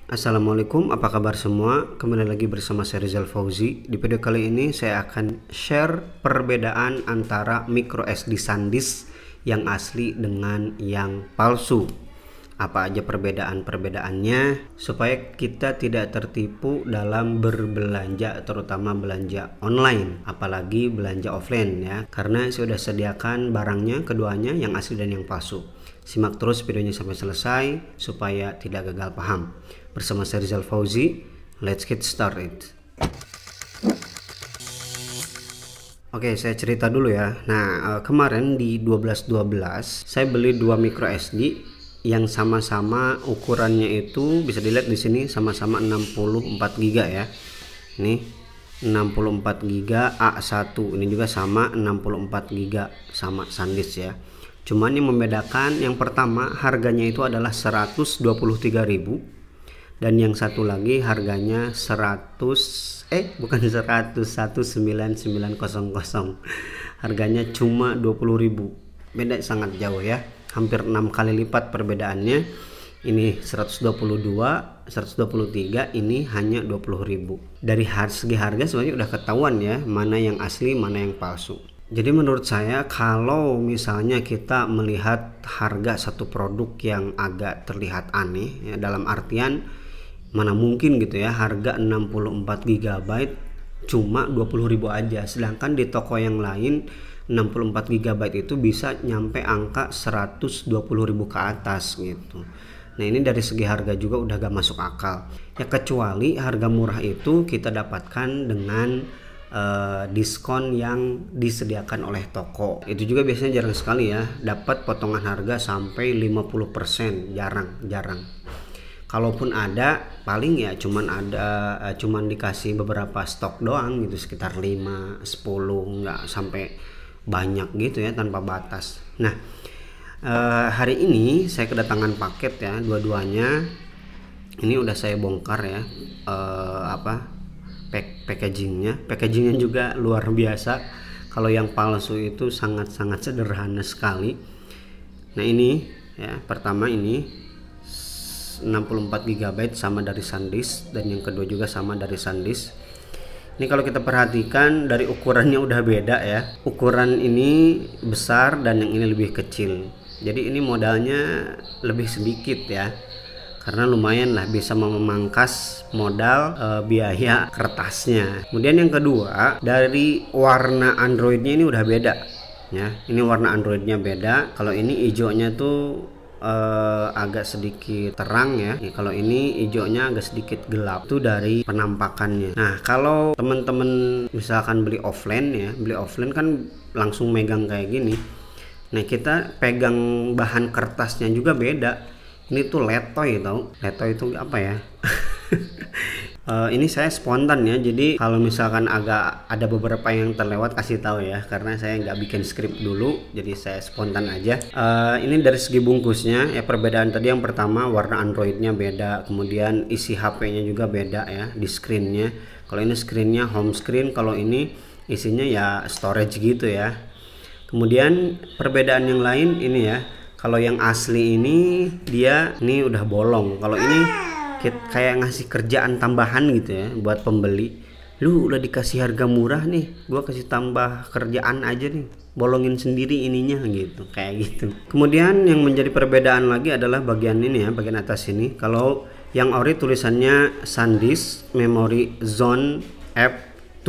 Assalamualaikum, apa kabar semua? Kembali lagi bersama saya Rizal Fauzi. Di video kali ini saya akan share perbedaan antara micro SD SanDisk yang asli dengan yang palsu. Apa aja perbedaan-perbedaannya supaya kita tidak tertipu dalam berbelanja, terutama belanja online, apalagi belanja offline ya. Karena saya sudah sediakan barangnya keduanya, yang asli dan yang palsu. Simak terus videonya sampai selesai supaya tidak gagal paham. Bersama saya Rizal Fauzi, let's get started. Oke, saya cerita dulu ya. Nah, kemarin di 12.12 saya beli dua micro SD yang sama-sama ukurannya itu bisa dilihat di sini sama-sama 64 GB ya. Ini 64 GB A1, ini juga sama 64 GB sama SanDisk ya. Cuman yang membedakan, yang pertama harganya itu adalah 123.000 dan yang satu lagi harganya 199.900. Harganya cuma 20.000. Beda sangat jauh ya. Hampir 6 kali lipat perbedaannya. Ini 122, 123, ini hanya 20.000. Dari segi harga sebenarnya udah ketahuan ya, mana yang asli, mana yang palsu. Jadi menurut saya kalau misalnya kita melihat harga satu produk yang agak terlihat aneh ya, dalam artian mana mungkin gitu ya harga 64 GB cuma 20.000 aja, sedangkan di toko yang lain 64 GB itu bisa nyampe angka 120.000 ke atas gitu. Nah ini dari segi harga juga udah gak masuk akal ya, kecuali harga murah itu kita dapatkan dengan diskon yang disediakan oleh toko. Itu juga biasanya jarang sekali ya dapat potongan harga sampai 50%, jarang. Kalaupun ada paling ya cuman dikasih beberapa stok doang gitu, sekitar 5, 10, nggak sampai banyak gitu ya, tanpa batas. Nah hari ini saya kedatangan paket ya, dua-duanya ini udah saya bongkar ya, packagingnya juga luar biasa. Kalau yang palsu itu sangat sederhana sekali. Nah ini ya, pertama ini 64 GB sama dari SanDisk, dan yang kedua juga sama dari SanDisk. Ini kalau kita perhatikan dari ukurannya udah beda ya. Ukuran ini besar dan yang ini lebih kecil. Jadi ini modalnya lebih sedikit ya, karena lumayan lah bisa memangkas modal biaya kertasnya. Kemudian yang kedua, dari warna Androidnya ini udah beda ya. Ini warna Androidnya beda. Kalau ini hijaunya tuh agak sedikit terang ya. Kalau ini hijaunya agak sedikit gelap. Itu dari penampakannya. Nah kalau teman-teman misalkan beli offline kan langsung megang kayak gini. Nah kita pegang bahan kertasnya juga beda. Ini tuh letoy tau. Letoy itu apa ya? Ini saya spontan ya, jadi kalau misalkan agak ada beberapa yang terlewat kasih tahu ya, karena saya nggak bikin skrip dulu, jadi saya spontan aja. Ini dari segi bungkusnya ya, perbedaan tadi yang pertama warna Androidnya beda, kemudian isi HP-nya juga beda ya di screennya. Kalau ini screennya home screen, kalau ini isinya ya storage gitu ya. Kemudian perbedaan yang lain ini ya, kalau yang asli ini dia ini udah bolong. Kalau ini kayak ngasih kerjaan tambahan gitu ya buat pembeli. Lu udah dikasih harga murah nih, gua kasih tambah kerjaan aja nih, bolongin sendiri ininya gitu, kayak gitu. Kemudian yang menjadi perbedaan lagi adalah bagian ini ya, bagian atas ini. Kalau yang ori tulisannya SanDisk Memory Zone F2.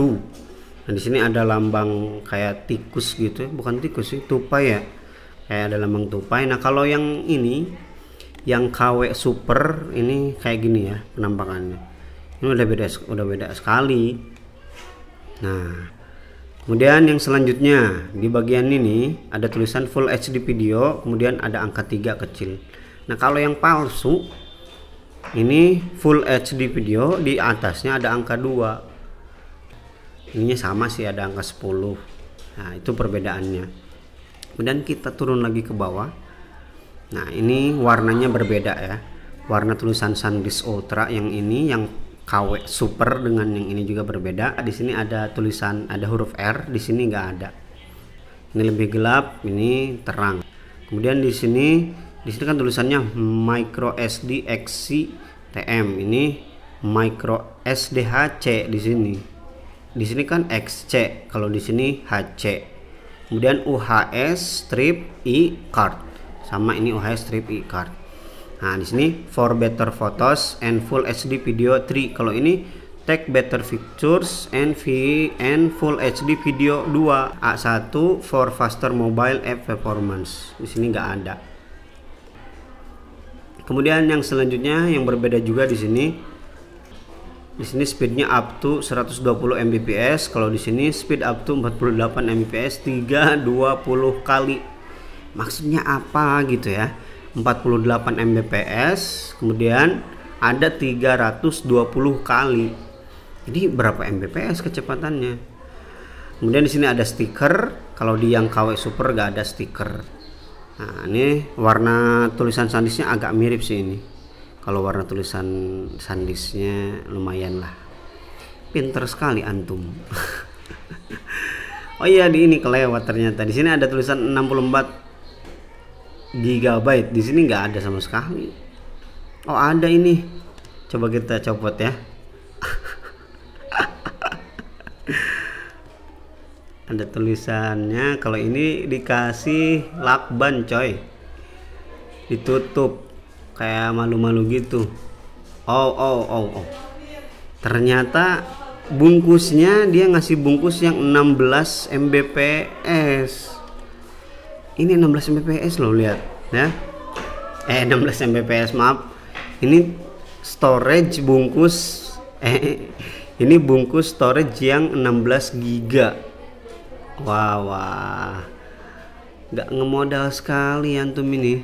Nah di sini ada lambang kayak tikus gitu ya, bukan tikus sih, tupai ya. Kayak ada lambang tupai. Nah kalau yang ini yang KW Super ini kayak gini ya penampakannya. Ini udah beda sekali. Nah kemudian yang selanjutnya di bagian ini ada tulisan Full HD video, kemudian ada angka 3 kecil. Nah kalau yang palsu ini Full HD video, di atasnya ada angka 2. Ininya sama sih, ada angka 10. Nah itu perbedaannya. Kemudian kita turun lagi ke bawah. Nah ini warnanya berbeda ya, warna tulisan SanDisk Ultra yang ini, yang KW Super dengan yang ini juga berbeda. Di sini ada tulisan, ada huruf R, di sini nggak ada. Ini lebih gelap, ini terang. Kemudian di sini kan tulisannya micro SD XC TM ini micro SDHC di sini. Di sini kan XC, kalau di sini HC. Kemudian UHS strip I card. Sama ini UHS strip I card. Nah, di sini for better photos and full HD video 3. Kalau ini take better pictures and full HD video 2. A1 for faster mobile app performance. Di sini nggak ada. Kemudian yang selanjutnya yang berbeda juga di sini. Di sini speednya up to 120 Mbps. Kalau di sini speed up to 48 Mbps 320 kali. Maksudnya apa gitu ya? 48 Mbps, kemudian ada 320 kali. Jadi berapa Mbps kecepatannya? Kemudian di sini ada stiker. Kalau di yang KW Super gak ada stiker. Nah, ini warna tulisan SanDisknya agak mirip sih ini. Kalau warna tulisan SanDisknya lumayan lah. Pinter sekali antum. Oh iya, di ini kelewat ternyata. Di sini ada tulisan 64 GB. Di sini nggak ada sama sekali. Oh, ada ini. Coba kita copot ya. Ada tulisannya. Kalau ini dikasih lakban coy. Ditutup kayak malu-malu gitu. Oh. Ternyata bungkusnya dia ngasih bungkus yang 16 Mbps. Ini 16 Mbps loh, lihat ya. 16 Mbps, maaf. Ini storage bungkus ini bungkus storage yang 16 GB. Wah. Nggak ngemodal sekali antum ini.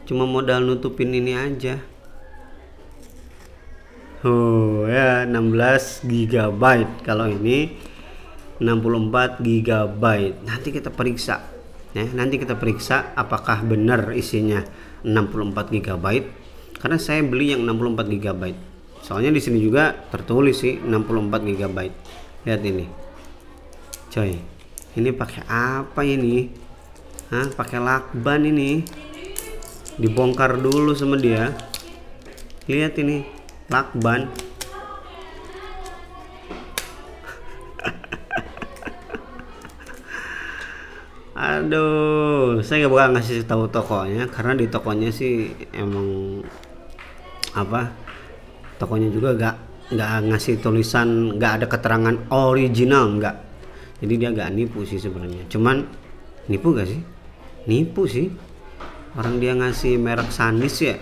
Cuma modal nutupin ini aja. Ya 16 GB. Kalau ini 64 GB. Nanti kita periksa ya, nanti kita periksa apakah benar isinya 64 GB. Karena saya beli yang 64 GB. Soalnya di sini juga tertulis sih 64 GB. Lihat ini. Coy. Ini pakai apa ini? Pakai lakban ini. Dibongkar dulu sama dia. Lihat ini, lakban. Aduh, saya nggak bakal ngasih tahu tokonya karena di tokonya sih emang apa? Tokonya juga nggak ngasih tulisan, nggak ada keterangan original, nggak. Jadi dia nggak nipu sih sebenarnya. Cuman nipu gak sih? Nipu sih. Orang dia ngasih merek SanDisk ya,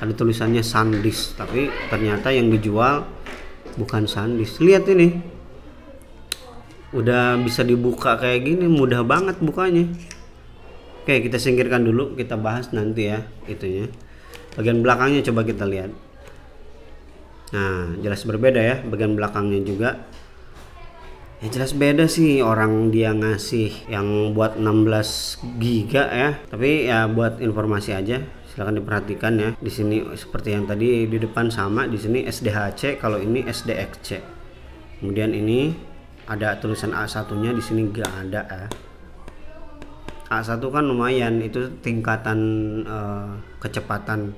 ada tulisannya SanDisk, tapi ternyata yang dijual bukan SanDisk. Lihat ini, udah bisa dibuka kayak gini, mudah banget bukanya. Oke, kita singkirkan dulu, kita bahas nanti ya itunya. Bagian belakangnya coba kita lihat. Nah, jelas berbeda ya bagian belakangnya juga. Ya jelas beda sih, orang dia ngasih yang buat 16 GB ya. Tapi ya buat informasi aja, silahkan diperhatikan ya. Di sini seperti yang tadi di depan sama, di sini SDHC, kalau ini SDXC. Kemudian ini ada tulisan A1-nya, di sini enggak ada ya. A1 kan lumayan, itu tingkatan kecepatan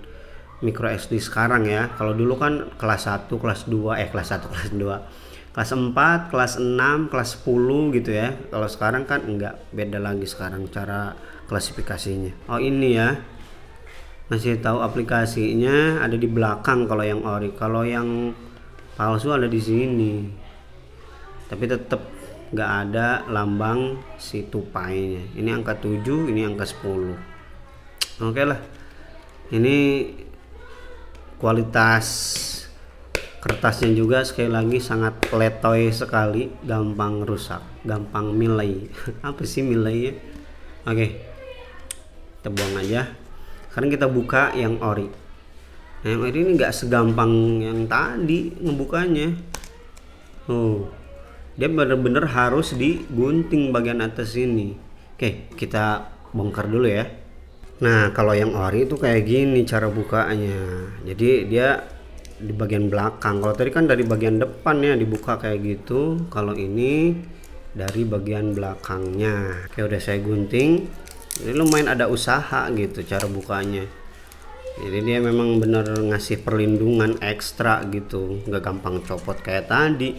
micro SD sekarang ya. Kalau dulu kan kelas 1, kelas 2, kelas 1, kelas 2. Kelas 4, kelas 6, kelas 10 gitu ya. Kalau sekarang kan enggak, beda lagi sekarang cara klasifikasinya. Oh ini ya, masih tahu aplikasinya ada di belakang kalau yang ori. Kalau yang palsu ada di sini. Tapi tetap nggak ada lambang si tupainya. Ini angka 7, ini angka 10. Oke lah. Ini kualitas kertasnya juga sekali lagi sangat letoy sekali, gampang rusak, gampang milai. Apa sih milai ya? Oke, kita buang aja. Sekarang kita buka yang ori. Nah, yang ori ini nggak segampang yang tadi ngebukanya. Dia bener-bener harus digunting bagian atas ini. Oke, kita bongkar dulu ya. Nah, kalau yang ori itu kayak gini cara bukanya. Jadi dia di bagian belakang. Kalau tadi kan dari bagian depan ya dibuka kayak gitu. Kalau ini dari bagian belakangnya. Oke, udah saya gunting. Ini lumayan ada usaha gitu cara bukanya. Jadi dia memang bener ngasih perlindungan ekstra gitu, nggak gampang copot kayak tadi.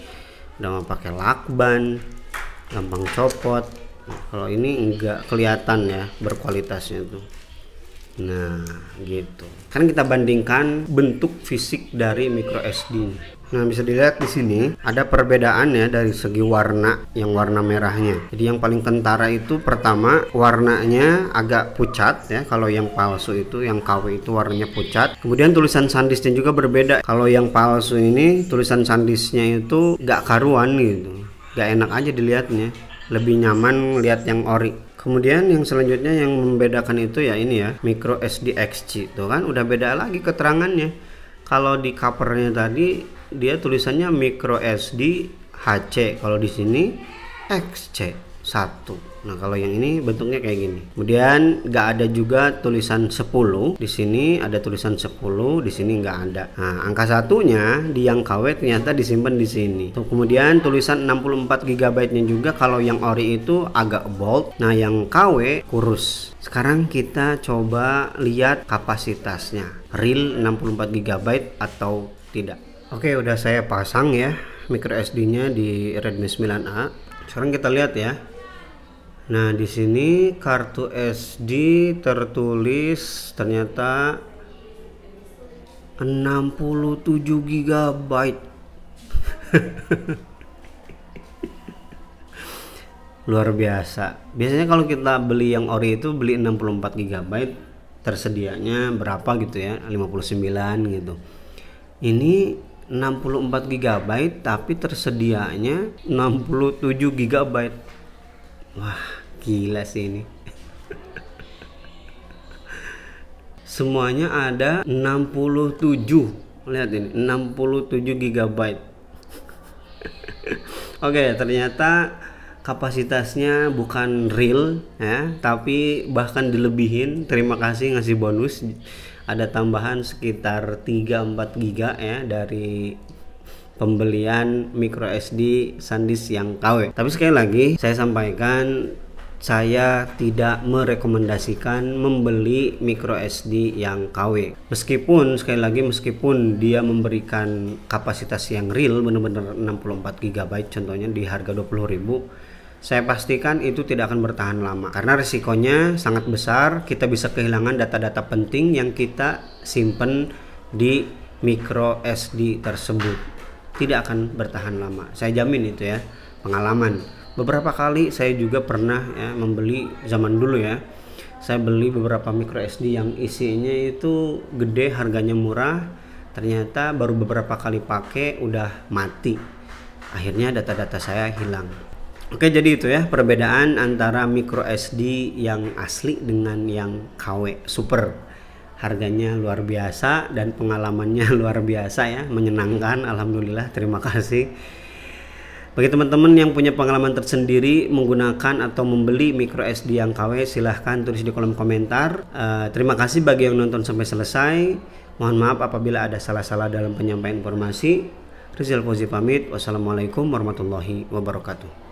Udah nggak pakai lakban, gampang copot. Kalau ini enggak kelihatan ya berkualitasnya tuh. Nah gitu. Kan kita bandingkan bentuk fisik dari micro SD. Nah bisa dilihat di sini ada perbedaan ya dari segi warna, yang warna merahnya. Jadi yang paling kentara itu pertama warnanya agak pucat ya. Kalau yang palsu itu, yang KW itu warnanya pucat. Kemudian tulisan SanDisknya juga berbeda. Kalau yang palsu ini tulisan SanDisknya itu gak karuan gitu, gak enak aja dilihatnya. Lebih nyaman lihat yang ori. Kemudian yang selanjutnya yang membedakan itu ya ini ya, micro SD XC. Tuh kan udah beda lagi keterangannya. Kalau di covernya tadi dia tulisannya micro SD HC, kalau di sini XC1. Nah kalau yang ini bentuknya kayak gini. Kemudian nggak ada juga tulisan 10. Di sini ada tulisan 10, di sini nggak ada. Nah angka satunya di yang KW ternyata disimpan di sini. Tuh, kemudian tulisan 64 GB nya juga kalau yang ori itu agak bold. Nah yang KW kurus. Sekarang kita coba lihat kapasitasnya, real 64 GB atau tidak. Oke, udah saya pasang ya micro SD nya di Redmi 9A. Sekarang kita lihat ya. Nah di sini kartu SD tertulis ternyata 67 GB. Luar biasa. Biasanya kalau kita beli yang ori itu beli 64 GB, tersedianya berapa gitu ya, 59 gitu. Ini 64 GB tapi tersedianya 67 GB. Wah gila sih ini. Semuanya ada 67. Lihat ini 67 GB. Oke, ternyata kapasitasnya bukan real ya, tapi bahkan dilebihin. Terima kasih ngasih bonus, ada tambahan sekitar 3-4 GB ya dari pembelian micro SD SanDisk yang KW. Tapi sekali lagi saya sampaikan, saya tidak merekomendasikan membeli micro SD yang KW. Meskipun sekali lagi, meskipun dia memberikan kapasitas yang real benar-benar 64 GB contohnya di harga 20.000, saya pastikan itu tidak akan bertahan lama karena risikonya sangat besar. Kita bisa kehilangan data-data penting yang kita simpen di micro SD tersebut. Tidak akan bertahan lama, saya jamin itu ya, pengalaman. Beberapa kali saya juga pernah ya membeli, zaman dulu ya, saya beli beberapa micro SD yang isinya itu gede, harganya murah, ternyata baru beberapa kali pakai udah mati. Akhirnya data-data saya hilang. Oke, jadi itu ya perbedaan antara micro SD yang asli dengan yang KW super. Harganya luar biasa dan pengalamannya luar biasa ya, menyenangkan. Alhamdulillah, terima kasih. Bagi teman-teman yang punya pengalaman tersendiri menggunakan atau membeli micro SD yang KW, silahkan tulis di kolom komentar. Terima kasih bagi yang nonton sampai selesai. Mohon maaf apabila ada salah-salah dalam penyampaian informasi. Rizal Fauzi pamit. Wassalamualaikum warahmatullahi wabarakatuh.